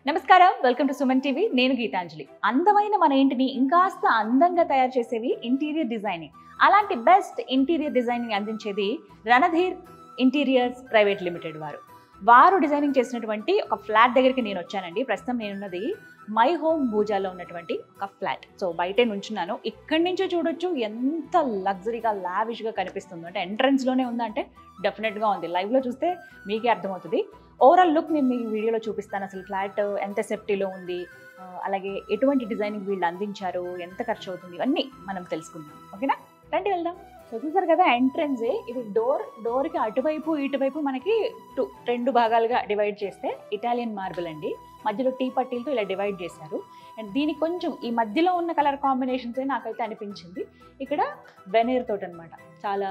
నమస్కారం, welcome to Suman TV. నేను గీతాంజలి. అందమైన మన ఇంటిని ఇంకాస్త అందంగా తయారు చేసేవి ఇంటీరియర్ డిజైనింగ్. అలాంటి బెస్ట్ ఇంటీరియర్ డిజైనింగ్ అందించేది రణధీర్ ఇంటీరియర్స్ ప్రైవేట్ లిమిటెడ్ వారు డిజైనింగ్ చేసినటువంటి ఒక ఫ్లాట్ దగ్గరికి నేను వచ్చానండి. ప్రస్తుతం నేనున్నది మై హోమ్ భూజాలో ఉన్నటువంటి ఒక ఫ్లాట్. సో బయటే నుంచున్నాను. ఇక్కడి నుంచే చూడొచ్చు ఎంత లగ్జరీగా లావిష్గా కనిపిస్తుందో. అంటే ఎంట్రన్స్లోనే ఉందంటే డెఫినెట్గా ఉంది. లైవ్లో చూస్తే మీకే అర్థమవుతుంది. ఓవరాల్ లుక్ నేను మీకు వీడియోలో చూపిస్తాను. అసలు ఫ్లాట్ ఎంత సేఫ్టీలో ఉంది, అలాగే ఎటువంటి డిజైనింగ్ వీళ్ళు అందించారు, ఎంత ఖర్చు అవుతుంది, ఇవన్నీ మనం తెలుసుకుందాం. ఓకేనా, రండి వెళ్దాం. సో చూసారు కదా, ఎంట్రన్సే ఇది. డోర్కి అటువైపు ఇటువైపు మనకి రెండు భాగాలుగా డివైడ్ చేస్తే ఇటాలియన్ మార్బుల్ అండి. మధ్యలో టీ పట్టీలతో ఇలా డివైడ్ చేశారు. అండ్ దీనికి కొంచెం ఈ మధ్యలో ఉన్న కలర్ కాంబినేషన్సే నాకైతే అనిపించింది. ఇక్కడ వెనీర్ తోటి అనమాట, చాలా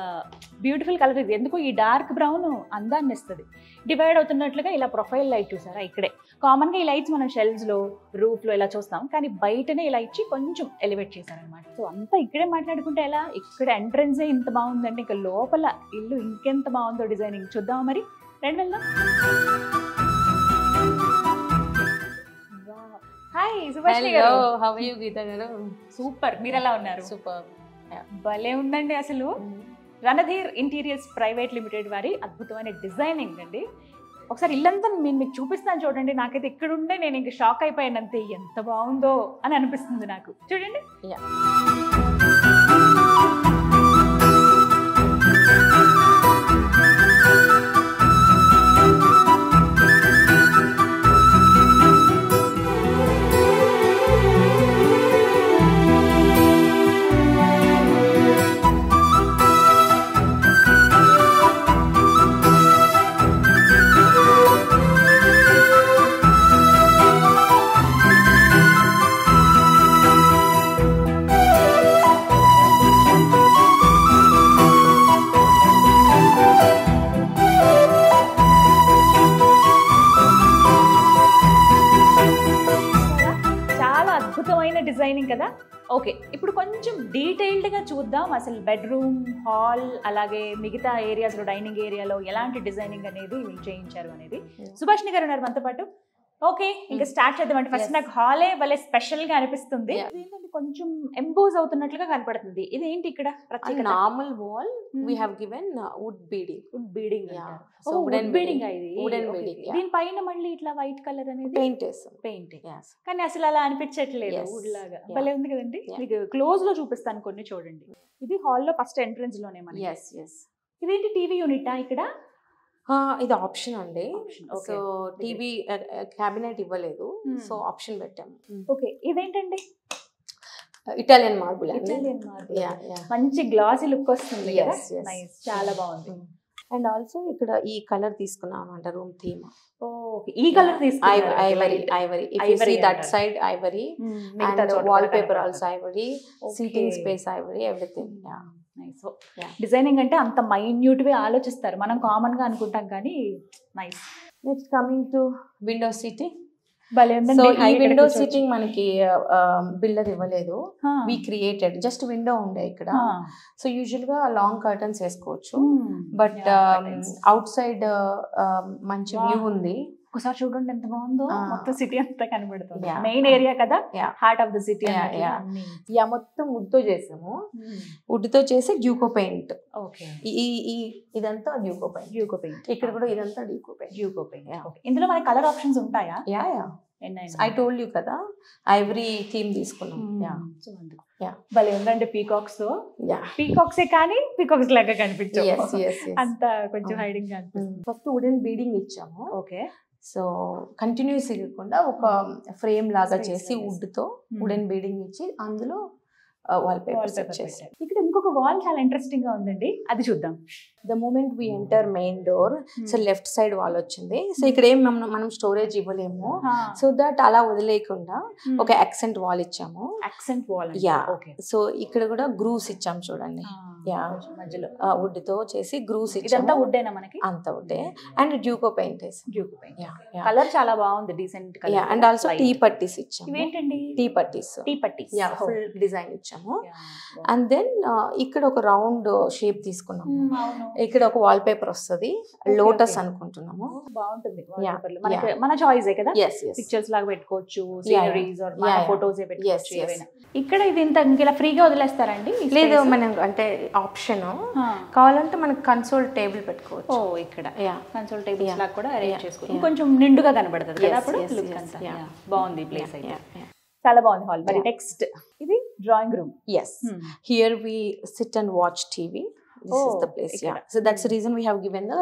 బ్యూటిఫుల్ కలర్ ఇది. ఎందుకు ఈ డార్క్ బ్రౌన్ అందాన్ని ఇస్తుంది. డివైడ్ అవుతున్నట్లుగా ఇలా ప్రొఫైల్ లైట్ చూసారా, ఇక్కడే కామన్గా ఈ లైట్స్ మనం షెల్ఫ్స్లో, రూఫ్లో ఇలా చూస్తాం, కానీ బయటనే ఇలా ఇచ్చి కొంచెం ఎలివేట్ చేశారనమాట. సో అంతా ఇక్కడే మాట్లాడుకుంటే ఎలా, ఇక్కడ ఎంట్రన్సే ఇంత బాగుందంటే ఇంకా లోపల ఇల్లు ఇంకెంత బాగుందో డిజైనింగ్ చూద్దాం. మరి రండి వెళ్దాం. హాయ్ సుభాషిణి గారు. హౌ ఆర్ యు గీత గారు? సూపర్, మీరు ఎలా ఉన్నారు? సూపర్, భలే ఉందండి. అసలు రణధీర్ ఇంటీరియర్స్ ప్రైవేట్ లిమిటెడ్ వారి అద్భుతమైన డిజైనింగ్ అండి. ఒకసారి ఇల్లంతా నేను మీకు చూపిస్తాను చూడండి. నాకైతే ఇక్కడుండే నేను ఇంకా షాక్ అయిపోయాను అంతే, ఎంత బాగుందో అని అనిపిస్తుంది నాకు. చూడండి. డిజైనింగ్ కదా. ఓకే, ఇప్పుడు కొంచెం డీటెయిల్డ్గా చూద్దాం అసలు బెడ్రూమ్, హాల్, అలాగే మిగతా ఏరియాస్లో, డైనింగ్ ఏరియాలో ఎలాంటి డిజైనింగ్ అనేది వీళ్ళు చేయించారు అనేది. సుభాషిణి గారు ఉన్నారు మనతో పాటు. ఓకే, ఇంకా స్టార్ట్ చేద్దాం. అంటే ఫస్ట్ నాకు హాలే భలే స్పెషల్ గా అనిపిస్తుంది. ఏంటంటే కొంచెం ఎంబోజ్ అవుతున్నట్లుగా కనపడుతుంది. ఇది ఏంటి ఇక్కడ ప్రత్యేకత? Normal wall we have given wood beading. So wooden beading ఇది. Wooden beading. దీని పైన మళ్ళీ ఇట్లా వైట్ కలర్ అనేది పెయింట్. కానీ అసలు అలా అనిపించట్లేదు, వుడ్ లాగా భలే ఉంది కదండి. మీకు క్లోజ్ లో చూపిస్తాను కొన్ని, చూడండి. ఇది హాల్లో ఫస్ట్ ఎంట్రన్స్ లోనే మనకి. ఇదేంటి, టీవీ యూనిటా ఇక్కడ? ఇది ఆప్షన్ అండి. సో టీవీ క్యాబినెట్ ఇవ్వలేదు, సో ఆప్షన్ పెట్టాము. ఓకే, ఇదేంటండి? Italian marble. మంచి గ్లాసీ లుక్ వస్తుంది. చాలా బాగుంది. అండ్ ఆల్సో ఇక్కడ ఈ కలర్ తీసుకున్నాం అంట, రూమ్ థీమ్. ఈ కలర్ తీసుకున్నారు, Ivory. That side Ivory, and wall paper also Ivory, seating space Ivory, everything. Designing అంటే అంత మైన్యూట్ గా ఆలోచిస్తారు, మనం కామన్ గా అనుకుంటాం కానీ nice. Next coming to window seating. So ఈ విండో సీటింగ్ మనకి బిల్డర్ ఇవ్వలేదు, వి క్రియేటెడ్. జస్ట్ విండో ఉండే ఇక్కడ. సో యూజువల్ గా లాంగ్ కర్టన్స్ వేసుకోవచ్చు, బట్ అవుట్ సైడ్ మంచి వ్యూ ఉంది. ఒకసారి చూడండి ఎంత బాగుందో, మొత్తం సిటీ అంతా కనబడుతుంది. మెయిన్ ఏరియా కదా, హార్ట్ ఆఫ్ ద సిటీ. మొత్తం వుడ్ తో చేసాము, వుడ్ తో చేసి డ్యూకో పెయింట్. ఇదంతా డ్యూకో పెయింట్. ఇక్కడ కూడా ఇదంతా డ్యూకో పెయింట్. ఇందులో మనకి కలర్ ఆప్షన్స్ ఉంటాయా? ఐ టోల్డ్ యూ కదా, ఐవరీ థీమ్ తీసుకున్నాం. భలే ఉందండి. పీకాక్సే కానీ పీకాక్స్ లాగా కనిపించాయి, అంత కొంచెం హైడింగ్ కనిపిస్తుంది. ఫస్ట్ వుడెన్ బీడింగ్ ఇచ్చాము. ఓకే, సో కంటిన్యూస్ ఇవ్వకుండా ఒక ఫ్రేమ్ లాగా చేసి వుడ్ తో వుడెన్ బీడింగ్ ఇచ్చి అందులో వాల్ పేపర్ చేశారు. ఇక్కడ ఇంకొక వాల్ చాలా ఇంట్రెస్టింగ్ గా ఉందండి, అది చూద్దాం. The moment we enter main door, so left side wall వచ్చింది. సో ఇక్కడ ఏం మనం స్టోరేజ్ ఇవ్వలేము, సో దట్ అలా వదిలేయకుండా ఒక యాక్సెంట్ వాల్ ఇచ్చాము. యాక్సెంట్ వాల్, సో ఇక్కడ కూడా గ్రూవ్స్ ఇచ్చాము చూడండి. మధ్యలో వుడ్ తో చేసి గ్రూస్ ఇదంతా వుడ్డేనా మనకి? అంత వుడ్డే. And Duco paint Duco paint. Colour చాలా బాగుంది, decent colour. And also T పట్టీస్ ఇచ్చాము. ఇవేంటండి? టీ పట్టీస్ ఫుల్ డిజైన్ ఇచ్చాము. అండ్ దెన్ ఇక్కడ ఒక రౌండ్ షేప్ తీసుకున్నాము. ఇక్కడ ఒక వాల్ పేపర్ వస్తుంది, లోటస్ అనుకుంటున్నాము. బాగుంటుంది, మన చాయిస్ కదా. పిక్చర్స్ లాగా పెట్టుకోవచ్చు, సీనరీస్ ఆర్ మన ఫోటోస్ పెట్టుకోవచ్చు ఏవైనా. ఇక్కడ ఇది ఇంత ఇలా ఫ్రీగా వదిలేస్తారండి? లేదు, మనం అంటే ఆప్షన్ కావాలంటే మనకి కన్సోల్ టేబుల్ పెట్టుకోవచ్చు. ఇక్కడ కన్సోల్ టేబుల్స్ లాగా కూడా అరేంజ్ చేసుకోవచ్చు. కొంచెం నిండుగా కనబడుతుంది కదా అప్పుడు. బాగుంది ప్లేస్ అయితే, చాలా బాగుంది హాల్. మరి నెక్స్ట్ ఇది drawing room. Here we sit and watch TV. This is the place. So that's the reason we have given the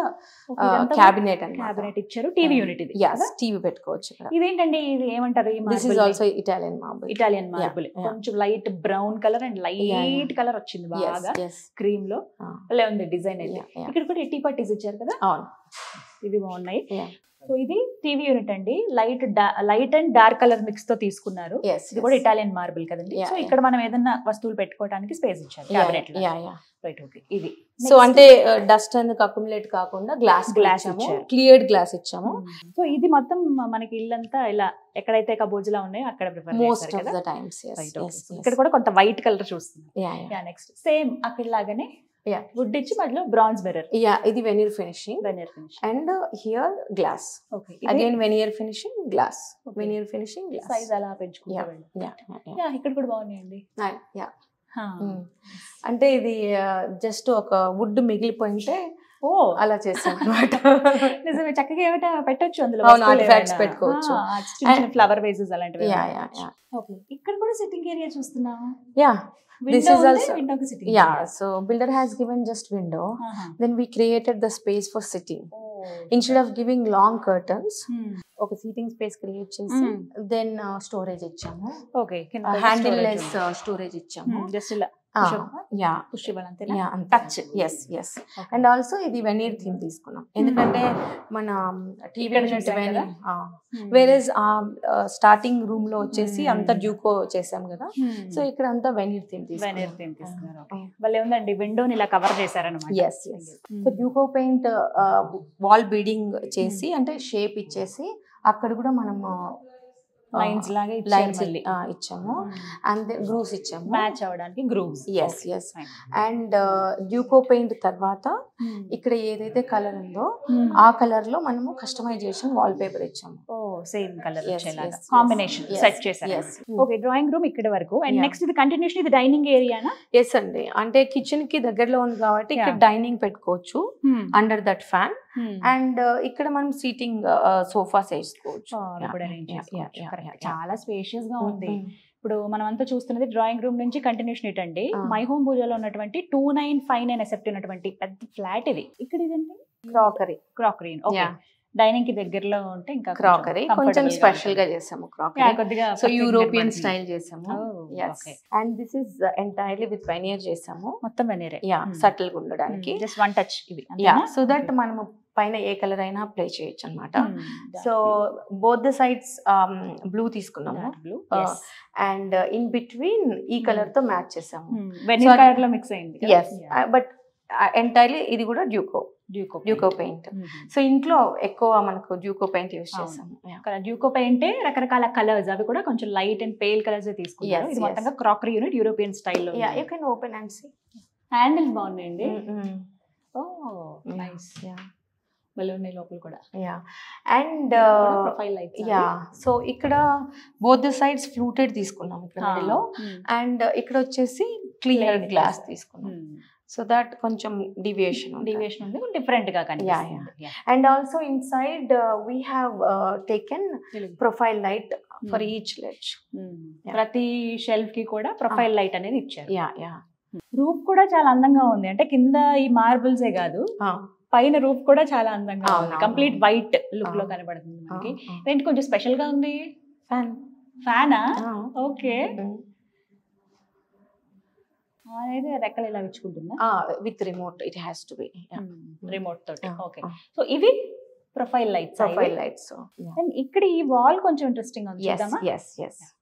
cabinet and cabinet ఇచ్చారు. టీవీ యూనిట్ ఇది. Yes, టీవీ పెట్టుకోవచ్చు ఇక్కడ. ఇదేంటండి, ఇది ఏమంటారు? This is also Italian marble. Italian marble. కొంచెం light brown colour and light colour వచ్చింది బాగా క్రీమ్ లో. అలా ఉంది డిజైన్ అయితే. ఇక్కడ కూడా టీ పట్టీస్ ఇచ్చారు కదా. అవును, ఇవి బాగున్నాయి. సో ఇది టీవీ యూనిట్ అండి. Light and dark colour mix తో తీసుకున్నారు. ఇది కూడా ఇటాలియన్ మార్బుల్ కదండి. సో ఇక్కడ మనం ఏదైనా వస్తువులు పెట్టుకోవడానికి స్పేస్ ఇచ్చారు క్యాబినెట్ లో. Right, okay. ఇది సో అంటే డస్ట్ అందుకు అక్యుములేట్ కాకుండా గ్లాస్ ఇచ్చాము, క్లియర్డ్ గ్లాస్ ఇచ్చాము. సో ఇది మొత్తం మనకి ఇల్లంతా ఇలా ఎక్కడైతే కబోర్డ్స్ లా ఉన్నాయో అక్కడ prefer most of the times. ఇక్కడ కూడా కొంత వైట్ కలర్ చూస్తున్నాం. నెక్స్ట్ సేమ్ అక్కడ లాగానే వుడ్ ఇచ్చి మధ్యలో బ్రాంజ్ మిర్రర్. ఇది veneer finishing. And here glass. Again veneer finishing, glass, veneer finishing, glass. Size అలా పెంచుకుంటాం. ఇక్కడ కూడా బాగున్నాయండి. అంటే ఇది జస్ట్ ఒక వుడ్ మిగిలిపోయింటే అలా చేస్తాం అనమాట. నిజమే, చక్కగా ఏమైనా పెట్టొచ్చు అందులో. ఆర్టిఫాక్ట్స్ పెట్టుకోవచ్చు, ఫ్లవర్ వేసెస్ అలాంటివి. ఇక్కడ కూడా సిట్టింగ్ ఏరియా చూస్తున్నాము. This is also so builder has given just window. Then we created the space for sitting. Instead of giving long curtains, ఒక సీటింగ్ స్పేస్ క్రియేట్ చేసి దెన్ స్టోరేజ్ ఇచ్చాము. Handle less storage ఇచ్చాము. Just ఇలా touch. And also ఇది veneer theme తీసుకున్నాం, ఎందుకంటే మన TV whereas starting room లో వచ్చేసి అంతా డ్యూకో చేసాం కదా. సో ఇక్కడ అంతా వెనీర్ థీమ్ తీసుకున్నారు. భలే ఉందండి, విండోని ఇలా కవర్ చేశారన్నమాట. So Duco paint wall beading చేసి అంటే షేప్ ఇచ్చేసి అక్కడ కూడా మనము లైన్స్ లాగా ఇచ్చాము. అండ్ గ్రూవ్స్ ఇచ్చాము, మ్యాచ్ అవడానికి గ్రూవ్స్. అండ్ డ్యూకో పెయింట్ తర్వాత ఇక్కడ ఏదైతే కలర్ ఉందో ఆ కలర్ లో మనము కస్టమైజేషన్ వాల్ పేపర్ ఇచ్చాము. సేమ్ కలర్ కాంబినేషన్ సెట్ చేశారు. ఓకే, డ్రాయింగ్ రూమ్ ఇక్కడ వరకు. అండ్ నెక్స్ట్ ఇది కంటిన్యూషన్, ఇది డైనింగ్ ఏరియానా? ఎస్ అండి, అంటే కిచెన్ కి దగ్గరలో ఉంది కాబట్టి ఇక్కడ డైనింగ్ పెట్టుకోవచ్చు అండర్ దట్ ఫ్యాన్. అండ్ ఇక్కడ మనం సీటింగ్ సోఫాస్ వేసుకోవచ్చు. చాలా స్పేషియస్ గా ఉంది. ఇప్పుడు మనం అంతా చూస్తున్నది డ్రాయింగ్ రూమ్ నుంచి కంటిన్యూషన్ ఏంటండి, మై హోమ్ పూజలో ఉన్నటువంటి 2959 ఎసెప్ట్ ఉన్నటువంటి పెద్ద ఫ్లాట్ ఇది. ఇక్కడ ఇదండి క్రాకరీ. ఓకే, డైనింగ్ కి దగ్గరలో ఉంటే ఇంకా క్రాకరీ కొంచెం స్పెషల్ గా చేసాము. క్రాకరీ కొద్దిగా సో యూరోపియన్ స్టైల్ చేసాము. And this is entirely with veneer చేసాము. మొత్తం వెనీరే, సటిల్ గా ఉండడానికి. జస్ట్ వన్ టచ్ ఇది. సో దట్ మనము పైన ఏ కలర్ అయినా అప్లై చేయొచ్చు అనమాట. So both the sides blue తీసుకున్నాము. అండ్ ఇన్ బిట్వీన్ ఈ కలర్ తో మ్యాచ్ చేసాము. కలర్ లో మిక్స్ అయింది. బట్ ఎంటైర్లీ ఇది కూడా డ్యూకో పెయింట్. సో ఇంట్లో ఎక్కువ మనకు డ్యూకో పెయింట్ యూస్ చేసాము. డ్యూకో పెయింట్ రకరకాల కలర్స్, అవి కూడా కొంచెం లైట్ అండ్ పేల్ కలర్స్ తీసుకున్నారు. ఇది మొత్తంగా క్రాకరీ యూనిట్ యూరోపియన్ స్టైల్లో. You can open and see. Handles బాగున్నాయండి. నైస్. ఉన్నాయి లోపల కూడా. అండ్ సో ఇక్కడ బోత్ ద సైడ్స్ ఫ్లూటెడ్ తీసుకున్నాం ఇక్కడ. అండ్ ఇక్కడ వచ్చేసి క్లియర్ గ్లాస్ తీసుకున్నాం. సో దట్ కొంచెం డివియేషన్ ఉంది, డిఫరెంట్ గా కనిపిస్తుంది. And also inside we have taken profile light for each ledge. ప్రతి షెల్ఫ్ కి కూడా ప్రొఫైల్ లైట్ అనేది ఇచ్చారు. రూఫ్ కూడా చాలా అందంగా ఉంది. అంటే కింద ఈ మార్బుల్సే కాదు, పైన రూఫ్ కూడా చాలా అందంగా ఉంది. కంప్లీట్ వైట్ లుక్ లో కనబడుతుంది మనకి. ఏంటి కొంచెం స్పెషల్ గా ఉంది. ఫ్యానా? ఓకే, అనేది రెక్కలు ఇలా విచ్చుకుంటుందా? With remote. It has to be remote తోటి. ఓకే, సో ఇవి ప్రొఫైల్ లైట్స్. అండ్ ఇక్కడ ఈ వాల్ కొంచెం ఇంట్రెస్టింగ్ ఉంది చూద్దామా.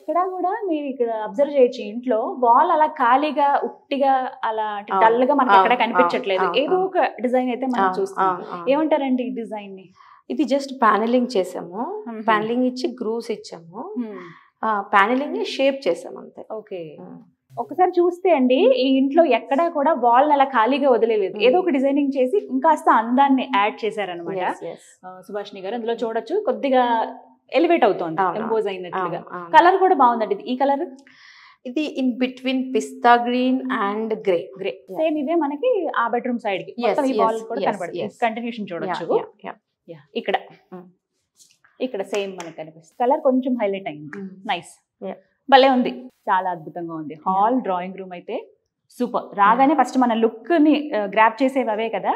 ఇక్కడ కూడా మీరు ఇక్కడ అబ్జర్వ్ చేయొచ్చు, ఇంట్లో వాల్ అలా ఖాళీగా ఉట్టిగా అలా డల్ గా మనకి ఎక్కడ కనిపించట్లేదు, ఏదో ఒక డిజైన్ అయితే మనం చూస్తాం. ఏమంటారండి ఈ డిజైన్ ని? ఇది జస్ట్ ప్యానలింగ్ చేసాము, ప్యానలింగ్ ఇచ్చి గ్రూవ్స్ ఇచ్చాము, ప్యానలింగ్ షేప్ చేసాము అంతే. ఓకే, ఒకసారి చూస్తే అండి ఈ ఇంట్లో ఎక్కడా కూడా వాల్ అలా ఖాళీగా వదిలేదు, ఏదో ఒక డిజైనింగ్ చేసి ఇంకాస్త అందాన్ని యాడ్ చేశారనమాట సుభాషిణి గారు. అందులో చూడొచ్చు కొద్దిగా ఎలివేట్ అవుతోంది, ఎంపోజ్ అయినట్లుగా. కలర్ కూడా బాగుందండి. ఈ కలర్ ఇది in between pista green and grey. Same ఇవే మనకి ఆ బెడ్రూమ్ సైడ్ కి ఈ వాల్ కూడా కనబడుతుంది. కంటిన్యూషన్ చూడొచ్చు. ఇక్కడ సేమ్ మనకి కనిపిస్తుంది. కలర్ కొంచెం హైలైట్ అయింది. నైస్, భలే ఉంది, చాలా అద్భుతంగా ఉంది. హాల్ డ్రాయింగ్ రూమ్ అయితే సూపర్. రాగానే ఫస్ట్ మన లుక్ ని గ్రాప్ చేసేవి అవే కదా,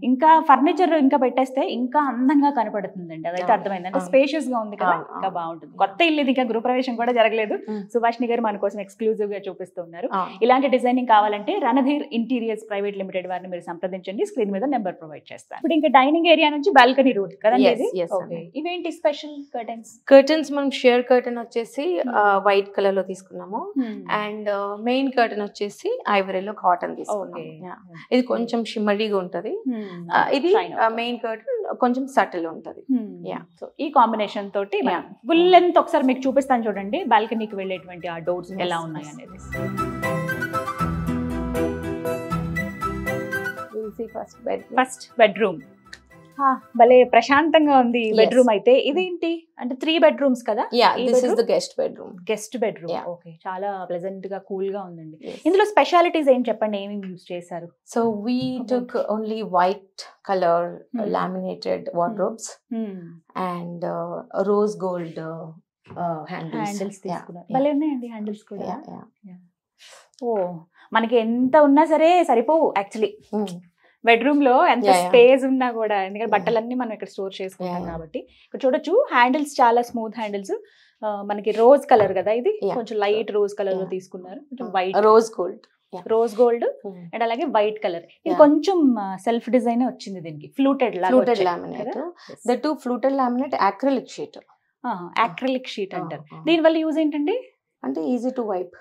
ఇంకా ఫర్నిచర్ ఇంకా పెట్టేస్తే ఇంకా అందంగా కనపడుతుందండి. అదైతే అర్థమైంది. అంటే స్పేషియస్ గా ఉంది కదా, ఇంకా బాగుంటుంది. కొత్త ఇల్లు, ఇంకా గృహప్రవేశం కూడా జరగలేదు. సుభాషిణి గారు మన కోసం ఎక్స్క్లూజివ్ గా చూపిస్తున్నారు. ఇలాంటి డిజైనింగ్ కావాలంటే రణధీర్ ఇంటీరియర్స్ ప్రైవేట్ లిమిటెడ్ వారిని మీరు సంప్రదించండి. స్క్రీన్ మీద నెంబర్ ప్రొవైడ్ చేస్తాను. ఇప్పుడు ఇంకా డైనింగ్ ఏరియా నుంచి బాల్కనీ రూట్ కదండి. ఇవేంటి స్పెషల్ కర్టన్స్? మనం షేర్ కర్టన్ వచ్చేసి వైట్ కలర్ లో తీసుకున్నాము, అండ్ మెయిన్ కర్టన్ వచ్చేసి ఐవరీలో కాటన్ తీసుకున్నాము. ఇది కొంచెం షిమ్మరీగా ఉంటది. ఇది మెయిన్ కర్టన్ కొంచెం సటిల్ ఉంటది. సో ఈ కాంబినేషన్ తోటి ఫుల్ లెంత్ ఒకసారి మీకు చూపిస్తాను చూడండి, బాల్కనీకి వెళ్ళేటువంటి ఆ డోర్స్ ఎలా ఉన్నాయి అనేది. ఫస్ట్ బెడ్రూమ్ భలే ప్రశాంతంగా ఉంది బెడ్రూమ్ అయితే. ఇదేంటి అంటే 3 bedrooms కదా? This is the guest bedroom. Okay, చాలా ప్లెజెంట్ గా కూల్ గా ఉందండి. ఇందులో స్పెషాలిటీస్ ఏం చెప్పండి, ఏమేమి యూజ్ చేశారు? So we took only white colour laminated wardrobes and rose gold handles తీసుకున్నారు. భలే ఉన్నాయండి హ్యాండిల్స్ కూడా. ఓ, మనకి ఎంత ఉన్నా సరే సరిపోవు యాక్చువల్లీ బెడ్రూమ్ లో, ఎంత స్పేస్ ఉన్నా కూడా, ఎందుకంటే బట్టలన్నీ మనం ఇక్కడ స్టోర్ చేసుకుంటాం కాబట్టి. ఇక్కడ చూడొచ్చు హ్యాండిల్స్ చాలా స్మూత్ హ్యాండిల్స్. మనకి రోజ్ కలర్ కదా, ఇది కొంచెం లైట్ రోజ్ కలర్ లో తీసుకున్నారు. వైట్ రోజ్ గోల్డ్ అండ్ అలాగే వైట్ కలర్. ఇది కొంచెం సెల్ఫ్ డిజైన్ వచ్చింది దీనికి. ఫ్లూటెడ్ లామినేట్ అక్రిలిక్ షీట్ అంటారు. దీని వల్ల యూజ్ ఏంటండి? అంటే easy to wipe.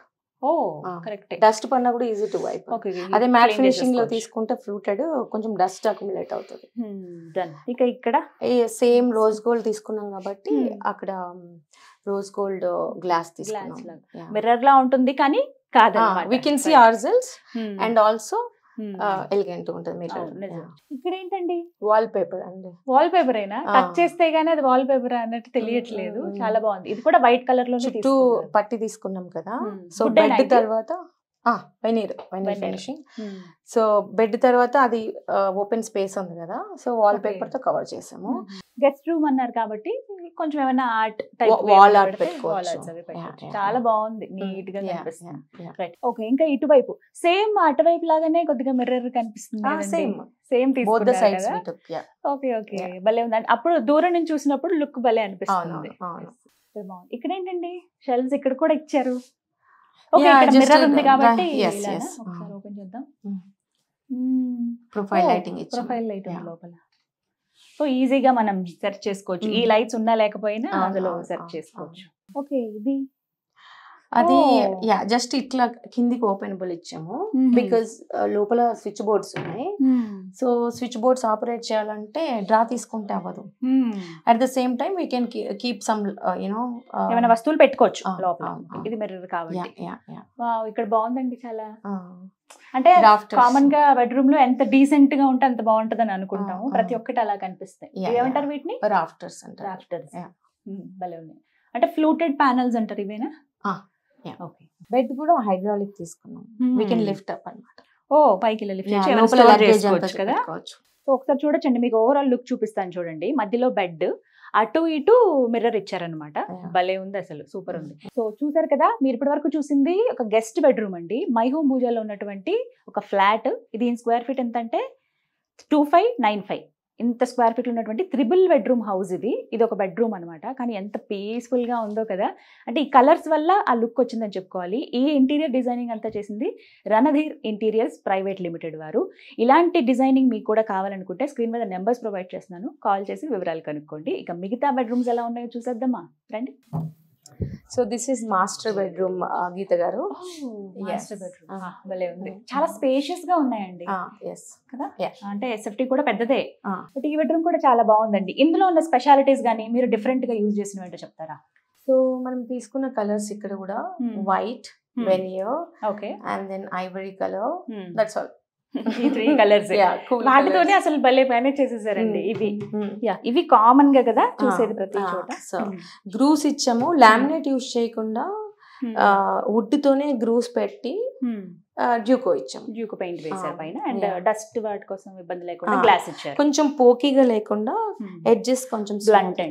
Correct, dust పన్నా కూడా ఈజీ టు వైప్. అదే మ్యాట్ ఫినిషింగ్ లో తీసుకుంటే ఫ్లూటెడ్ కొంచెం డస్ట్ అక్యుములేట్ అవుతుంది. ఇక ఇక్కడ సేమ్ రోజ్ గోల్డ్ తీసుకున్నాం కాబట్టి అక్కడ రోజ్ గోల్డ్ గ్లాస్ తీసుకున్నాం. మిర్రర్ లా ఉంటుంది కానీ కాదు, we can see ourselves and also elegant ఉంటుంది మిర్రర్. ఇక్కడ ఏంటండి? వాల్ పేపర్ అండి. వాల్ పేపర్ అయినా టచ్ చేస్తే గానీ అది వాల్ పేపర్ అన్నట్టు తెలియట్లేదు. చాలా బాగుంది. ఇది కూడా వైట్ కలర్ లో చుట్టూ పట్టి తీసుకున్నాం కదా. సో బెడ్ తర్వాత వెనీర్ ఫినిషింగ్. సో బెడ్ తర్వాత అది ఓపెన్ స్పేస్ ఉంది కదా, సో వాల్ పేపర్ తో కవర్ చేసాము. గెస్ట్ రూమ్ అన్నారు కాబట్టి కొంచెం ఏమైనా ఆర్ట్ వాల్ ఆర్ట్ పెట్టుకోవచ్చు. చాలా బాగుంది, నీట్ గా కనిపిస్తుంది. ఓకే, ఇంకా ఇటువైపు సేమ్ అటువైపు లాగానే కొద్దిగా మిర్రర్ కనిపిస్తుంది. సేమ్ తీసుకున్నారు. ఓకే, భలే ఉంది. అప్పుడు దూరం నుంచి చూసినప్పుడు లుక్ భలే అనిపిస్తుంది. ఇక్కడ ఏంటండి షెల్ఫ్స్ ఇక్కడ కూడా ఇచ్చారు. మిర్రర్ ఉంది కాబట్టి ఒకసారి ఓపెన్ చేద్దాం. ప్రొఫైల్ లైటింగ్ లోపల. సో ఈజీగా మనం సెర్చ్ చేసుకోవచ్చు. ఈ లైట్స్ ఉన్నా లేకపోయినా అందులో సెర్చ్ చేసుకోవచ్చు. ఓకే, ఇది అది జస్ట్ ఇట్లా కిందికి ఓపెనబుల్ ఇచ్చాము, బికాస్ లోపల స్విచ్ బోర్డ్స్ ఉన్నాయి. సో స్విచ్ బోర్డ్స్ ఆపరేట్ చేయాలంటే డ్రా తీసుకుంటే అవ్వదు. At the same time we can keep some you know ఏమైనా వస్తువులు పెట్టుకోవచ్చు లోపల. ఇది మిర్రర్ కాబట్టి ఇక్కడ బాగుందండి చాలా. అంటే కామన్ గా బెడ్రూమ్ లో ఎంత డీసెంట్ గా ఉంటే అంత బాగుంటది అని అనుకుంటాము. ప్రతి ఒక్కటి అలా కనిపిస్తాయి. ఏమంటారు వీటిని? రాఫ్టర్స్. భలే ఉన్నాయి. అంటే ఫ్లూటెడ్ ప్యానల్స్ అంటారు ఇవేనా? ఓకే, బెడ్ కూడా హైడ్రాలిక్ తీసుకున్నాం. వీ కెన్ లిఫ్ట్ అప్ అన్నమాట. పైకి లిఫ్ట్ చేసుకోవచ్చు కదా. సో ఒకసారి చూడొచ్చండి, మీకు ఓవరాల్ లుక్ చూపిస్తాను చూడండి. మధ్యలో బెడ్, అటు ఇటు మిర్రర్ ఇచ్చారనమాట. భలే ఉంది, అసలు సూపర్ ఉంది. సో చూసారు కదా, మీరు ఇప్పటి వరకు చూసింది ఒక గెస్ట్ బెడ్రూమ్ అండి, మై హోమ్ భూజాలో ఉన్నటువంటి ఒక ఫ్లాట్. ఇది స్క్వేర్ ఫీట్ ఎంత అంటే 2595. ఇంత స్క్వేర్ ఫీట్ ఉన్నటువంటి 3 బెడ్రూమ్ హౌస్ ఇది ఒక బెడ్రూమ్ అనమాట. కానీ ఎంత పీస్ఫుల్ గా ఉందో కదా. అంటే ఈ కలర్స్ వల్ల ఆ లుక్ వచ్చిందని చెప్పుకోవాలి. ఈ ఇంటీరియర్ డిజైనింగ్ అంతా చేసింది రణధీర్ ఇంటీరియర్స్ ప్రైవేట్ లిమిటెడ్ వారు. ఇలాంటి డిజైనింగ్ మీకు కూడా కావాలనుకుంటే స్క్రీన్ మీద నెంబర్స్ ప్రొవైడ్ చేస్తున్నాను, కాల్ చేసి వివరాలు కనుక్కోండి. ఇక మిగతా బెడ్రూమ్స్ ఎలా ఉన్నాయో చూసేద్దామా, రండి. So this is master bedroom Geetha garu. Master bedroom భలే ఉంది, చాలా స్పేషియస్ గా ఉన్నాయండి కదా. అంటే ఎస్ఎఫ్టీ కూడా పెద్దదే, బట్ ఈ బెడ్రూమ్ కూడా చాలా బాగుందండి. ఇందులో ఉన్న స్పెషాలిటీస్ గానీ మీరు డిఫరెంట్ గా యూజ్ చేసిన ఏంటో చెప్తారా? సో మనం తీసుకున్న కలర్స్ ఇక్కడ కూడా white, veneer, okay, and then ivory colour, that's all. ఈ 3 కలర్స్ వాటితోనే అసలు భలే మేనేజ్ చేసేసారండి. ఇవి కామన్ గా కదా చూసేది ప్రతి చోట. సో గ్రూస్ ఇచ్చాము, లామినేట్ యూజ్ చేయకుండా వుడ్ తోనే గ్రూస్ పెట్టి డ్యూకో ఇచ్చాము. డ్యూకో పెయింట్ వేసారు పైన, అండ్ డస్ట్ వాటి కోసం ఇబ్బంది లేకుండా గ్లాస్ ఇచ్చారు. కొంచెం పోకీగా లేకుండా ఎడ్జెస్ కొంచెం బ్లంట్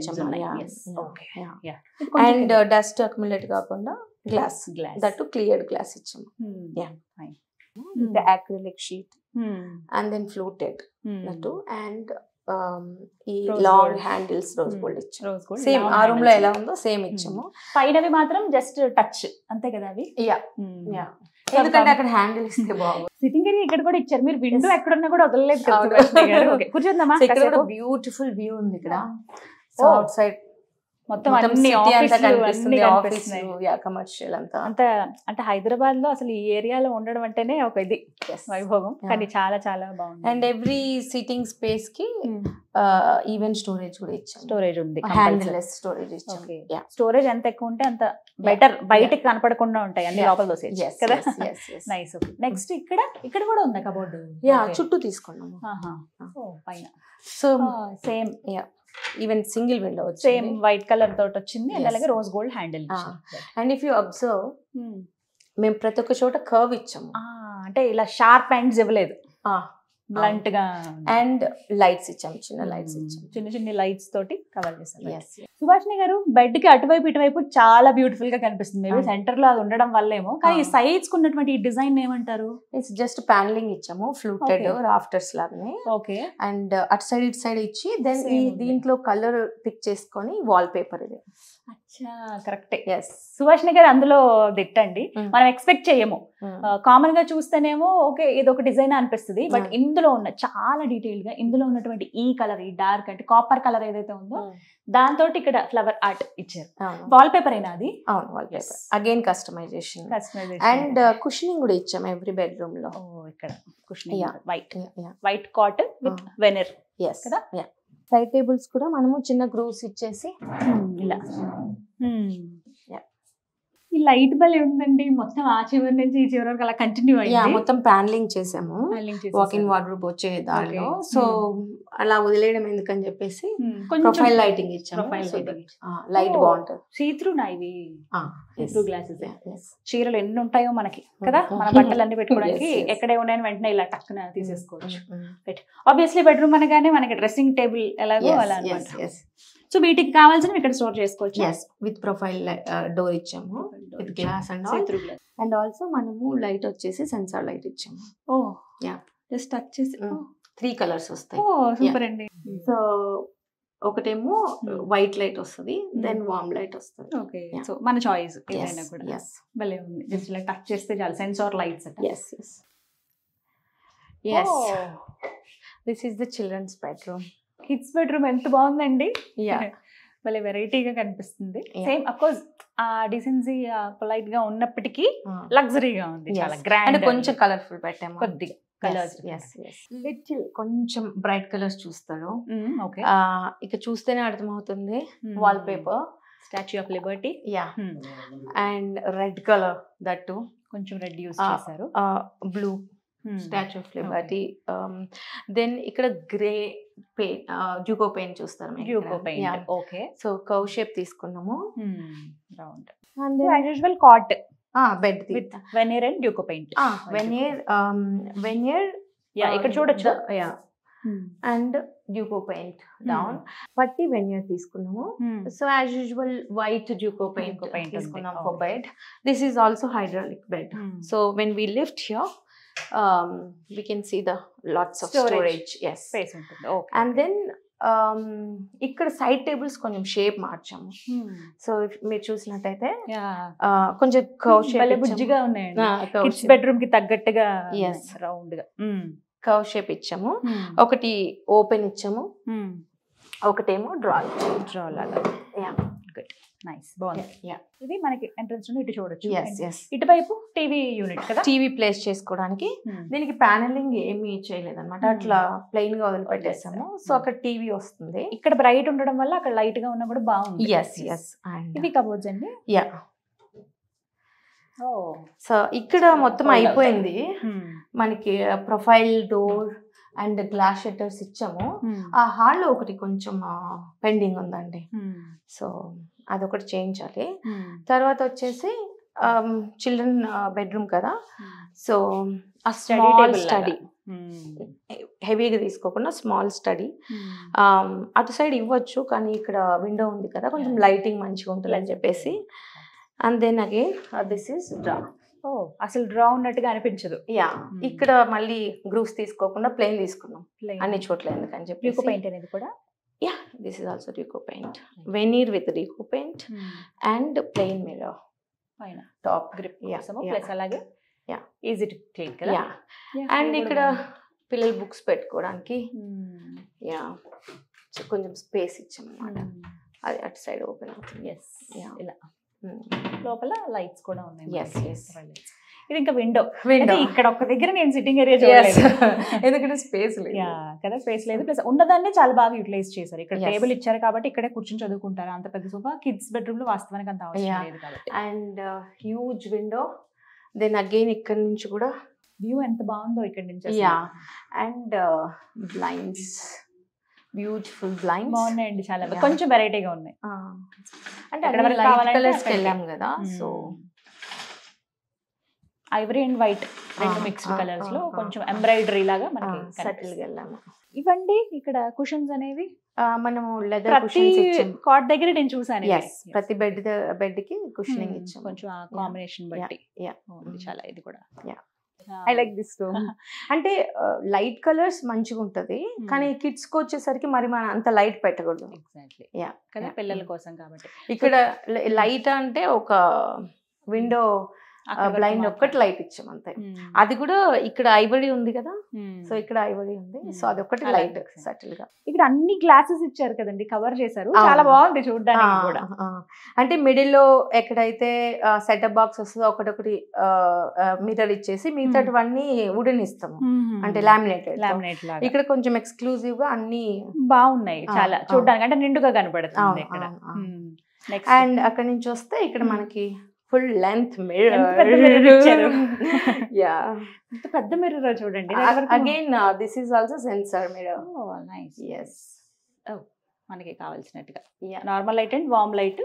అండ్ డస్ట్ అక్యుములేట్ కాకుండా గ్లాస్ దట్ క్లియర్డ్ గ్లాస్ ఇచ్చాము. The acrylic sheet and then fluted that and ఈ లాంగ్ హ్యాండిల్స్ రోజ్ గోల్డ్ ఇచ్చాము. సేమ్ ఆ రూమ్ లో ఎలా ఉందో సేమ్ ఇచ్చాము. పైనవి మాత్రం జస్ట్ టచ్ అంతే కదా అవి. ఎందుకంటే అక్కడ హ్యాండిల్ ఇస్తే బాగుంది. సిట్టింగ్ ఏరియా ఇక్కడ కూడా ఇచ్చారు. మీరు విండో ఎక్కడున్నా కూడా వదలలేదు. కూర్చోద్దామా? ఇక్కడ బ్యూటిఫుల్ వ్యూ ఉంది ఇక్కడ. సో అవుట్ సైడ్ మొత్తం అన్ని కమర్షియల్ అంతా అంటే హైదరాబాద్ లో అసలు ఈ ఏరియాలో ఉండడం అంటేనే ఒక ఇది వైభోగం. కానీ చాలా చాలా బాగుంది. అండ్ ఎవ్రీ సిట్టింగ్ స్పేస్ కి ఈవెన్ స్టోరేజ్ కూడా ఇచ్చాం. స్టోరేజ్ ఉంది, హ్యాండిల్లెస్ స్టోరేజ్ ఇచ్చాం. స్టోరేజ్ ఎంత ఎక్కువ ఉంటే అంత బెటర్, బయటకి కనపడకుండా ఉంటాయి అన్ని లోపల దోసేయచ్చు కదా. నైస్. నెక్స్ట్ ఇక్కడ కూడా ఉంది కబోర్డ్. చుట్టూ తీసుకున్నాము పైన. So same even single window same white colour తోటి వచ్చింది, అండ్ అలాగే rose gold handle. And if you observe మేము ప్రతి ఒక్క చోట కర్వ్ ఇచ్చాము. అంటే ఇలా షార్ప్ ఎండ్స్ ఇవ్వలేదు, బ్లంట్ గా. అండ్ లైట్స్ ఇచ్చాము, చిన్న లైట్స్ ఇచ్చాము, చిన్న లైట్స్ తోటి కవర్ చేస్తాం. సుభాషిణి గారు, బెడ్ కి అటువైపు ఇటువైపు చాలా బ్యూటిఫుల్ గా కనిపిస్తుంది. మేబీ సెంటర్ లో అది ఉండడం వల్లేమో. కానీ సైడ్స్ ఉన్నటువంటి ఈ డిజైన్ ఏమంటారు? ఇట్స్ జస్ట్ ప్యానలింగ్ ఇచ్చాము, ఫ్లూటెడ్ రాఫ్టర్స్ లాగానే. ఓకే. అండ్ అటు సైడ్ ఇటు సైడ్ ఇచ్చి దెన్ ఈ దీంట్లో కలర్ పిక్ చేసుకొని వాల్ పేపర్ ఇది. అచ్చా, కరెక్టే. సుభాషిణి గారు అందులో దిట్టండి. మనం ఎక్స్పెక్ట్ చేయము. కామన్ గా చూస్తేనేమో ఓకే ఇది ఒక డిజైన్ అనిపిస్తుంది, బట్ ఇందులో ఉన్న చాలా డీటెయిల్ గా ఇందులో ఉన్నటువంటి ఈ కలర్, ఈ డార్క్ అంటే కాపర్ కలర్ ఏదైతే ఉందో దాంతో ఇక్కడ ఫ్లవర్ ఆర్ట్ ఇచ్చారు. వాల్ పేపర్ అయినా అది? అవును, wall paper. Again customisation. And cushioning కూడా ఇచ్చాము ఎవ్రీ బెడ్రూమ్ లో. ఇక్కడ cushioning white cot with veneer కదా. సైడ్ టేబుల్స్ కూడా మనము చిన్న గ్రూవ్స్ ఇచ్చేసి ఇలా. ఈ లైట్ బల్ ఉందండి, మొత్తం ఆ చివరి నుంచి ఈ చివరి వరకు అలా కంటిన్యూ అయ్యింది. మొత్తం ప్యానలింగ్ చేసాము వాకింగ్ వార్డ్రోబ్ వచ్చే దారిలో. సో అలా వదిలేయడం ఎందుకని చెప్పేసి ప్రొఫైల్ లైటింగ్ ఇచ్చాము. లైట్ బాగుంటుంది. సీత్రూ ఇవి సీత్రూ గ్లాసెస్. చీరలు ఎన్ని ఉంటాయో మనకి కదా, మన బట్టలు అన్ని పెట్టుకోవడానికి ఎక్కడే ఉన్నాయని వెంటనే ఇలా టక్కున తీసేసుకోవచ్చు. ఆబ్వియస్లీ బెడ్రూమ్ అనగానే మనకి డ్రెస్సింగ్ టేబుల్ ఎలాగో అలా అన్నమాట. సో వీటికి కావాల్సిన ఇక్కడ స్టోర్ చేసుకోవచ్చు. విత్ ప్రొఫైల్ డోర్ ఇచ్చాము, with glass and and also మనము లైట్ వచ్చేసి సెన్సార్ లైట్ ఇచ్చాము. జస్ట్ టచ్ చేసి 3 కలర్స్ వస్తాయి. సూపర్ అండి. సో ఒకటేమో వైట్ లైట్ వస్తుంది, దెన్ వార్మ్ లైట్ వస్తుంది. ఓకే, సో మన చాయిస్ ఏదైనా కూడా భలే ఉంది. జస్ట్ ఇలా టచ్ చేస్తే చాలు, sensor lights. This is the children's bedroom. Kids bedroom ఎంత బాగుందండి. భలే వెరైటీగా కనిపిస్తుంది. సేమ్ అఫ్ కోర్స్ ఆ డిసెన్సీ పొలైట్ గా ఉన్నప్పటికీ లగ్జరీగా ఉంది, చాలా గ్రాండ్. కొంచెం కలర్ఫుల్ పెట్టాము, కొద్దిగా కలర్స్. లిటిల్ కొంచెం బ్రైట్ కలర్స్ చూస్తారు. ఇక చూస్తేనే అర్థమవుతుంది. Wall paper Statue of Liberty, and red colour, that కొంచెం రెడ్ యూస్ చేశారు. Blue Statue of Liberty. Then ఇక్కడ గ్రే పెయింట్, డ్యూకో పెయింట్ చూస్తారు. Duco paint. Okay. So curve shape తీసుకున్నాము, round. And as usual cot bed with veneer and Duco paint. Veneer ఇక్కడ చూడొచ్చు. And Duco paint down. పట్టి veneer తీసుకున్నాము. So as usual white Duco paint తీసుకున్నాం for bed. This is also hydraulic bed. So when we lift here we can see the lots of Storage. storage. Yes. Space ఉంటుంది. Okay. And then ఇక్కడ side tables కొంచెం shape మార్చాము. So మీరు చూసినట్టయితే కొంచెం curve shape బుజ్జిగా ఉన్నాయండి. Kids bedroom కి తగ్గట్టుగా రౌండ్ గా కర్వ్ షేప్ ఇచ్చాము. ఒకటి ఓపెన్ ఇచ్చాము, ఒకటేమో డ్రా లాగా. గుడ్, నైస్, బాగుంది. ఇది మనకి ఎంట్రన్స్ నుండి ఇటు చూడొచ్చు. ఇటువైపు టీవీ యూనిట్ కదా, టీవీ ప్లేస్ చేసుకోవడానికి. దీనికి ప్యానలింగ్ ఏమీ చేయలేదు అనమాట, అట్లా ప్లెయిన్ గా వదిలిపెట్టేసాము. సో అక్కడ టీవీ వస్తుంది. ఇక్కడ బ్రైట్ ఉండడం వల్ల అక్కడ లైట్ గా ఉన్నా కూడా బాగుంది. ఇది కబోర్డ్స్ అండి. యా, సో ఇక్కడ మొత్తం అయిపోయింది. మనకి profile door and glass shutters ఇచ్చాము. ఆ హాల్లో ఒకటి కొంచెం పెండింగ్ ఉందండి, సో అదొకటి చేయించాలి. తర్వాత వచ్చేసి చిల్డ్రన్ బెడ్రూమ్ కదా, సో ఆ స్మాల్ స్టడీ, హెవీగా తీసుకోకుండా స్మాల్ స్టడీ. అటు సైడ్ ఇవ్వచ్చు, కానీ ఇక్కడ విండో ఉంది కదా, కొంచెం లైటింగ్ మంచిగా ఉంటుంది అని చెప్పేసి. And then again this is drawer. అసలు డ్రా ఉన్నట్టుగా అనిపించదు. యా, ఇక్కడ మళ్ళీ గ్రూవ్స్ తీసుకోకుండా ప్లెయిన్ తీసుకున్నాం అన్ని చోట్ల, ఎందుకని చెప్పి. డ్యూకో పెయింట్ అనేది కూడా. Yeah, this is also Duco paint, veneer with Duco paint and plain mirror పైన టాప్ గ్రిప్ కోసము, ప్లస్ అలాగే ఈజీ టు క్లీన్ కదా. యా, అండ్ ఇక్కడ పిల్లల బుక్స్ పెట్టుకోవడానికి యా కొంచెం స్పేస్ ఇచ్చాము అన్నమాట. అది అటు సైడ్ ఓపెన్ అవుతుంది. ఇలా లోపల లైట్స్ కూడా ఉన్నాయి. ఇది ఇంకా విండో. ఇక్కడ ఒక దగ్గర నేను సిట్టింగ్ ఏరియా చూడలేదు, ఎందుకంటే స్పేస్ లేదు కదా, స్పేస్ లేదు. ప్లస్ ఉన్నదాన్ని చాలా బాగా యూటిలైజ్ చేశారు. ఇక్కడ టేబుల్ ఇచ్చారు కాబట్టి ఇక్కడే కూర్చొని చదువుకుంటారు. అంత పెద్ద సోఫా కిడ్స్ బెడ్రూమ్ లో వాస్తవానికి అంత అవసరం లేదు కాబట్టి. And huge window. Then again ఇక్కడ నుంచి కూడా వ్యూ ఎంత బాగుందో ఇక్కడ నుంచి. అండ్ బ్లైండ్స్, బ్యూటిఫుల్ బ్లైండ్స్ బాగున్నాయండి, చాలా కొంచెం వెరైటీగా ఉన్నాయి. అంటే కలర్స్ వెళ్ళాం కదా, సో ఐవరీ అండ్ వైట్ రెండు మిక్స్డ్ కలర్స్ లో కొంచెం ఎంబ్రాయిడరీ లాగా మనకి సటిల్ గా వెళ్ళాము. ఇవ్వండి ఇక్కడ కుషన్స్ అనేవి మనము లెదర్ కుషన్స్ ఇచ్చాము. కాట్ దగ్గర నేను చూసాను, ప్రతి బెడ్ కి కుషనింగ్ ఇచ్చాము, కొంచెం ఆ కాంబినేషన్ బట్టి. చాలా ఇది కూడా ఐ లైక్ దిస్ రూమ్. అంటే లైట్ కలర్స్ మంచిగా ఉంటది, కానీ కిడ్స్ కి వచ్చేసరికి మరి మనం అంత లైట్ పెట్టకూడదు. ఎగ్జాక్ట్లీ, కదా, పిల్లల కోసం కాబట్టి. ఇక్కడ లైట్ అంటే ఒక విండో బ్లైండ్ ఒక్కటి లైట్ ఇచ్చాం అంతే. అది కూడా ఇక్కడ ఐవరీ ఉంది కదా, సో ఇక్కడ ఐవరీ ఉంది, సో అది ఒకటి లైట్ సటిల్ గా. ఇక్కడ అన్ని గ్లాసెస్ ఇచ్చారు కదండి, కవర్ చేశారు, చాలా బాగుంది చూడడానికి కూడా. అంటే మిడిల్ లో ఎక్కడైతే సెటప్ బాక్స్ వస్తుందో ఒకటొకటి మిర్రర్ ఇచ్చేసి మిగతావన్నీ వుడెన్ ఇస్తాము, అంటే లామినేటెడ్. ఇక్కడ కొంచెం ఎక్స్క్లూజివ్ గా అన్ని బాగున్నాయి చాలా చూడడానికి, అంటే నిండుగా కనపడుతుంది. అండ్ అక్కడ నుంచి వస్తే ఇక్కడ మనకి ఫుల్ లెంత్ మిర్రర్. యా, పెద్ద మిర్రర్ చూడండి. Again this is also sensor mirror. Nice. yes, మనకి కావాల్సినట్టుగా normal light and warm light.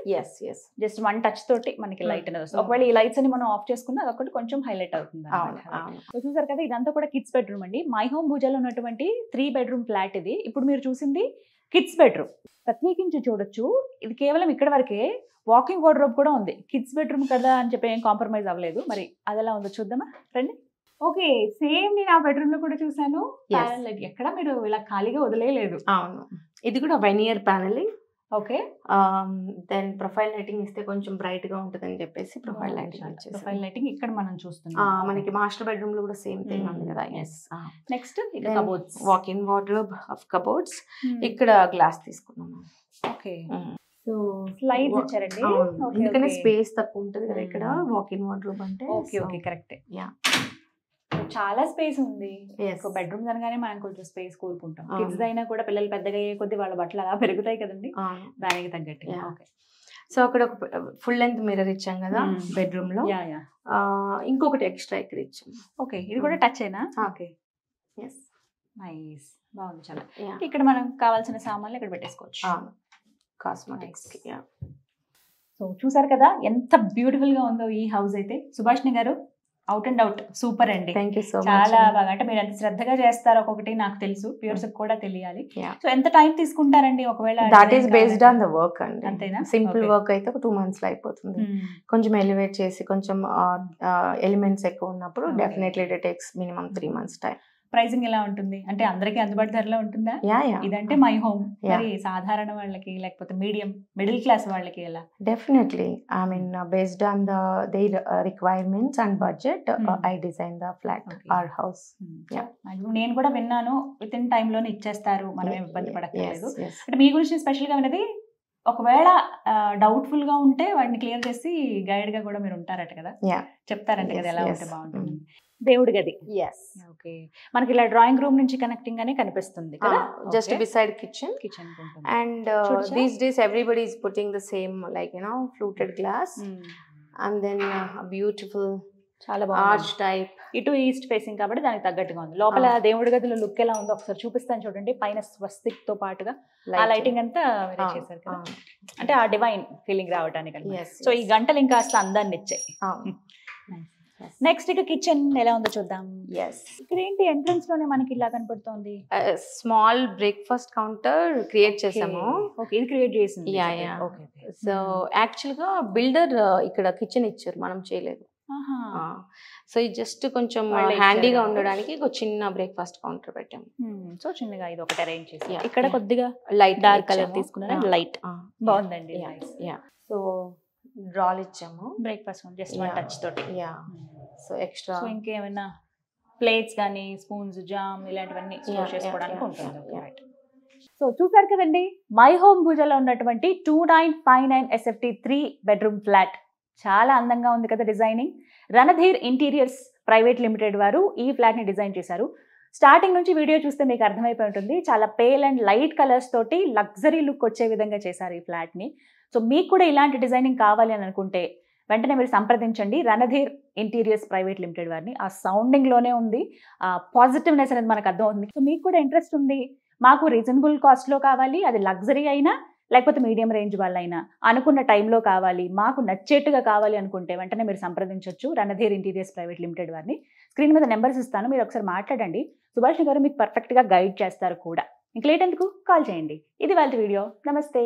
Just one touch తోటి మనకి లైట్ అనేది వస్తుంది. ఒకవేళ ఈ లైట్స్ అని మనం ఆఫ్ చేసుకున్నా అదొకటి కొంచెం హైలైట్ అవుతుంది. చూసారు కదా, ఇదంతా కూడా కిడ్స్ బెడ్రూమ్ అండి. మై హోమ్ భుజాలో ఉన్నటువంటి 3 బెడ్రూమ్ ఫ్లాట్ ఇది. ఇప్పుడు మీరు చూసింది కిడ్స్ బెడ్రూమ్. ప్రత్యేకించి చూడొచ్చు, ఇది కేవలం ఇక్కడ వరకే. వాకింగ్ వార్డ్రోబ్ కూడా ఉంది. కిడ్స్ బెడ్రూమ్ కదా అని చెప్పి ఏం కాంప్రమైజ్ అవ్వలేదు. మరి అది ఎలా ఉందో చూద్దామా, రండి. ఓకే, సేమ్ నేను ఆ బెడ్రూమ్ లో కూడా చూసాను. ఎక్కడ మీరు ఇలా ఖాళీగా వదిలేయలేదు. అవును, ఇది కూడా veneer panelling. Okay, then profile lighting ఇస్తే కొంచెం బ్రైట్ గా ఉంటుంది అని చెప్పేసి ప్రొఫైల్ లైటింగ్ ఇక్కడ మనం చూస్తున్నాం. మనకి మాస్టర్ బెడ్రూమ్ లో కూడా సేమ్ థింగ్ ఉంది కదా. Next cupboards, walk in wardrobe of cupboards. ఇక్కడ గ్లాస్ తీసుకున్నాము. ఓకే, సో స్లైడ్స్ ఇచ్చారండి, ఎందుకంటే స్పేస్ తక్కువ ఉంటుంది కదా ఇక్కడ వాక్ ఇన్ వార్డ్రోబ్ అంటే. Okay okay, correct. చాలా స్పేస్ ఉంది. బెడ్రూమ్స్ అనగానే మనం కొంచెం స్పేస్ కోరుకుంటాం. కిడ్స్ అయినా కూడా పిల్లలు పెద్దగా అయ్యే కొద్ది వాళ్ళ బట్టలు అలా పెరుగుతాయి కదండి, దానికి తగ్గట్టు. ఓకే, సో అక్కడ ఒక ఫుల్ లెంత్ మిర్రర్ ఇచ్చాం కదా బెడ్రూమ్ లో. ఇంకొకటి ఎక్స్ట్రా ఇక్కడ ఇచ్చాం. ఓకే, ఇది కూడా టచ్ అయినా. ఓకే, నైస్, బాగుంది చాలా. ఇక్కడ మనం కావాల్సిన సామాన్లు ఇక్కడ పెట్టేసుకోవచ్చు. కాస్మెటిక్స్. సో చూసారు కదా ఎంత బ్యూటిఫుల్ గా ఉందో ఈ హౌస్ అయితే. సుభాష్ని గారు, అవుట్ అండ్ అవుట్ సూపర్ అండి. Thank you so much. చాలా బాగా, అంటే మీరు ఎంత శ్రద్ధగా చేస్తారో ఒక్కొక్కటి నాకు తెలుసు, వ్యూవర్స్ కూడా తెలియాలి. Yeah. సో ఎంత టైం తీసుకుంటారండి ఒకవేళ? That is based on the work అండి. అంతేనా? సింపుల్ వర్క్ అయితే ఒక 2 months లో అయిపోతుంది. కొంచెం ఎలివేట్ చేసి కొంచెం ఎలిమెంట్స్ ఎక్కువ ఉన్నప్పుడు definitely it takes minimum 3 months time. Pricing ఎలా ఉంటుంది? అంటే అందరికీ అందుబాటు ధరలో ఉంటుందా? ఇదంటే మై హోమ్, మరి సాధారణ వాళ్ళకి లేకపోతే మీడియం మిడిల్ క్లాస్ వాళ్ళకి ఎలా? Definitely I mean based on their requirements and budget I design the flat are house. నేను కూడా విన్నాను, విత్ ఇన్ టైమ్ లోనే ఇచ్చేస్తారు, మనం ఇబ్బంది పడక్కర్లేదు. అంటే మీ గురించి స్పెషల్ గా విన్నది, ఒకవేళ డౌట్ఫుల్ గా ఉంటే వాటిని క్లియర్ చేసి గైడ్ గా కూడా మీరు ఉంటారట కదా, చెప్తారంట కదా ఎలా ఉంటే బాగుంటుంది. దేవుడి గది. ఓకే, మనకి ఇలా డ్రాయింగ్ రూమ్ నుంచి కనెక్టింగ్ గానే కనిపిస్తుంది కదా, just beside kitchen. And these days everybody is putting the same like fluted glass and then beautiful చాలా ఆర్చ్ టైప్. ఇటు ఈస్ట్ ఫేసింగ్ కాబట్టి దానికి తగ్గట్టుగా ఉంది. లోపల దేవుడి గదిలో లుక్ ఎలా ఉందో ఒకసారి చూపిస్తాను చూడండి. పైన స్వస్తిక్ తో పాటుగా ఆ లైటింగ్ అంతా చేశారు కదా, అంటే ఆ డివైన్ ఫీలింగ్ రావడానికి. సో ఈ గంటలు ఇంకా అందాన్ని ఇచ్చాయి. నెక్స్ట్ ఇక కిచెన్ ఎలా ఉందో చూద్దాం. ఇక్కడ ఏంటి ఎంట్రన్స్ లోనే మనకి ఇలా కనపడుతోంది, స్మాల్ బ్రేక్ఫాస్ట్ కౌంటర్ క్రియేట్ చేసాము. ఓకే, ఇది క్రియేట్ చేసింది. సో యాక్చువల్ గా బిల్డర్ ఇక్కడ కిచెన్ ఇచ్చారు, మనం చేయలేదు. సో ఇది జస్ట్ కొంచెం హ్యాండీగా ఉండడానికి ఒక చిన్న బ్రేక్ఫాస్ట్ కౌంటర్ పెట్టాము. సో చిన్నగా ఇది ఒకటి అరేంజ్ చేసి ఇక్కడ కొద్దిగా లైట్ డార్క్ కలర్ తీసుకున్నారా, లైట్ బాగుందండి. సో డ్రాల్ ఇచ్చాము బ్రేక్ఫాస్ట్ జస్ట్ వన్ టచ్ తోటి. సో ఎక్స్ట్రా ఇంకేమైనా ప్లేట్స్ కానీ స్పూన్స్, జామ్ ఇలాంటివన్నీ స్టోర్ చేసుకోవడానికి ఉంటుంది. సో చూసారు కదండి, మై హోమ్ భుజలో ఉన్నటువంటి 2959 SFT 3 bedroom ఫ్లాట్. చాలా అందంగా ఉంది కదా designing. Randhir interiors private limited వారు ఈ ఫ్లాట్ ని డిజైన్ చేశారు. స్టార్టింగ్ నుంచి వీడియో చూస్తే మీకు అర్థమైపోయి ఉంటుంది, చాలా పేల్ అండ్ లైట్ కలర్స్ తోటి లగ్జరీ లుక్ వచ్చే విధంగా చేశారు ఈ ఫ్లాట్ ని. సో మీకు కూడా ఇలాంటి డిజైనింగ్ కావాలి అని అనుకుంటే వెంటనే మీరు సంప్రదించండి రణధీర్ ఇంటీరియర్స్ ప్రైవేట్ లిమిటెడ్ వారిని. ఆ సౌండింగ్ లోనే ఉంది, ఆ పాజిటివ్నెస్ అనేది మనకు అర్థం అవుతుంది. సో మీకు కూడా ఇంట్రెస్ట్ ఉంది, మాకు రీజనబుల్ కాస్ట్ లో కావాలి, అది లగ్జరీ అయినా లేకపోతే మీడియం రేంజ్ వాళ్ళైనా, అనుకున్న టైంలో కావాలి, మాకు నచ్చేట్టుగా కావాలి అనుకుంటే వెంటనే మీరు సంప్రదించవచ్చు రణధీర్ ఇంటీరియర్స్ ప్రైవేట్ లిమిటెడ్ వారిని. స్క్రీన్ మీద నెంబర్స్ ఇస్తాను, మీరు ఒకసారి మాట్లాడండి. సుభాషిణి గారు మీకు పర్ఫెక్ట్గా గైడ్ చేస్తారు కూడా. ఇంక లేట్ ఎందుకు, కాల్ చేయండి. ఇది వాళ్ళ వీడియో. నమస్తే.